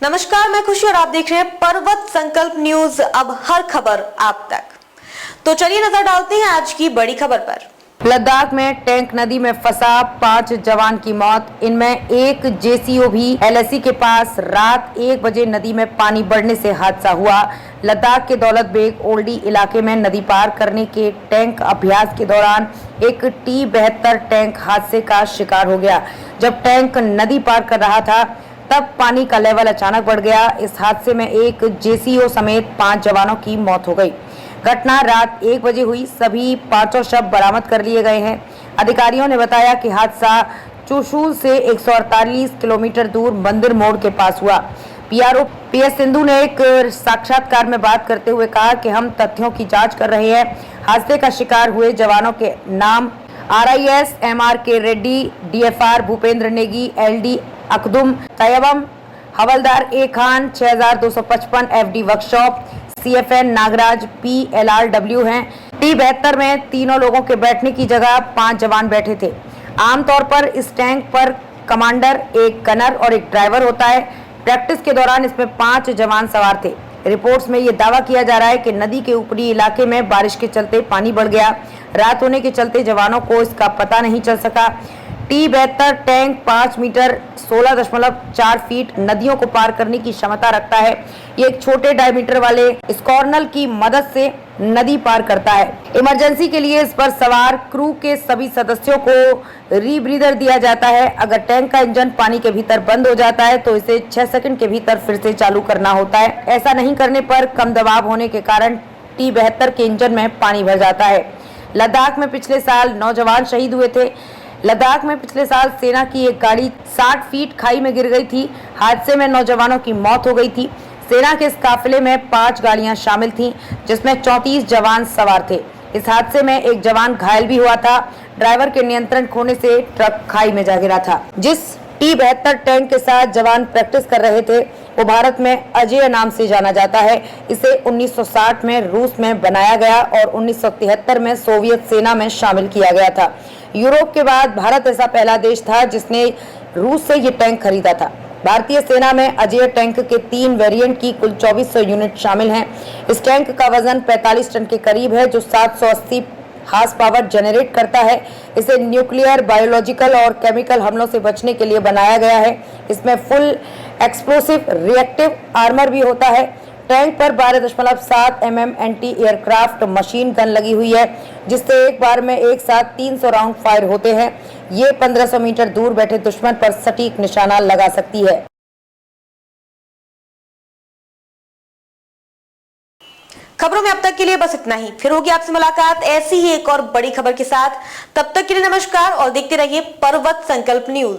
नमस्कार, मैं खुशी और आप देख रहे हैं पर्वत संकल्प न्यूज। अब हर खबर आप तक। तो चलिए नजर डालते हैं आज की बड़ी खबर पर। लद्दाख में टैंक नदी में फंसा 5 जवान की मौत, इनमें एक जेसीओ भी। एलएसी के पास रात 1 बजे नदी में पानी बढ़ने से हादसा हुआ। लद्दाख के दौलत बेग ओल्डी इलाके में नदी पार करने के टैंक अभ्यास के दौरान एक T-72 टैंक हादसे का शिकार हो गया। जब टैंक नदी पार कर रहा था तब पानी का लेवल अचानक बढ़ गया। इस हादसे में एक जेसीओ समेत 5 जवानों की मौत हो गई। घटना रात 1 बजे हुई। सभी 5 शव बरामद कर लिए गए हैं। अधिकारियों ने बताया कि हादसा चुशूल से 148 किलोमीटर दूर मंदिर मोड़ के पास हुआ। पीआरओ पीएस सिंधु ने एक साक्षात्कार में बात करते हुए कहा कि हम तथ्यों की जांच कर रहे हैं। हादसे का शिकार हुए जवानों के नाम RIS MRK Reddy, DFR Bhupendra Negi, LD Akdum Taiyabam, हवलदार A Khan 6255 FD workshop, CFN Nagraj PLRW हैं। T-72 में तीनों लोगों के बैठने की जगह 5 जवान बैठे थे। आमतौर पर इस टैंक पर कमांडर, एक गनर और एक ड्राइवर होता है। प्रैक्टिस के दौरान इसमें 5 जवान सवार थे। रिपोर्ट्स में ये दावा किया जा रहा है कि नदी के ऊपरी इलाके में बारिश के चलते पानी बढ़ गया। रात होने के चलते जवानों को इसका पता नहीं चल सका। T-72 टैंक 5 मीटर 16.4 फीट नदियों को पार करने की क्षमता रखता है। ये एक छोटे डायमीटर वाले स्कॉर्नल की मदद से नदी पार करता है। इमरजेंसी के लिए इस पर सवार क्रू के सभी सदस्यों को रीब्रीदर दिया जाता है। अगर टैंक का इंजन पानी के भीतर बंद हो जाता है तो इसे 6 सेकंड के भीतर फिर से चालू करना होता है। ऐसा नहीं करने पर कम दबाव होने के कारण T-72 के इंजन में पानी भर जाता है। लद्दाख में पिछले साल 9 जवान शहीद हुए थे। लद्दाख में पिछले साल सेना की एक गाड़ी 60 फीट खाई में गिर गई थी। हादसे में 9 जवानों की मौत हो गई थी। सेना के इस काफिले में 5 गाड़ियां शामिल थीं, जिसमें 34 जवान सवार थे। इस हादसे में एक जवान घायल भी हुआ था। ड्राइवर के नियंत्रण खोने से ट्रक खाई में जा गिरा था। जिस T-72 टैंक के साथ जवान प्रैक्टिस कर रहे थे वो भारत में अजय नाम से जाना जाता है। इसे 1960 में रूस में बनाया गया और 1973 में सोवियत सेना में शामिल किया गया था। यूरोप के बाद भारत ऐसा पहला देश था जिसने रूस से ये टैंक खरीदा था। भारतीय सेना में अजय टैंक के 3 वेरिएंट की कुल 2400 यूनिट शामिल हैं। इस टैंक का वजन 45 टन के करीब है, जो 780 हार्स पावर जनरेट करता है। इसे न्यूक्लियर, बायोलॉजिकल और केमिकल हमलों से बचने के लिए बनाया गया है। इसमें फुल एक्सप्लोसिव रिएक्टिव आर्मर भी होता है। टैंक पर 12.7 mm anti aircraft machine gun लगी हुई है, जिससे एक बार में एक साथ 300 राउंड फायर होते हैं। ये 1500 मीटर दूर बैठे दुश्मन पर सटीक निशाना लगा सकती है। खबरों में अब तक के लिए बस इतना ही। फिर होगी आपसे मुलाकात ऐसी ही एक और बड़ी खबर के साथ। तब तक के लिए नमस्कार और देखते रहिए पर्वत संकल्प न्यूज।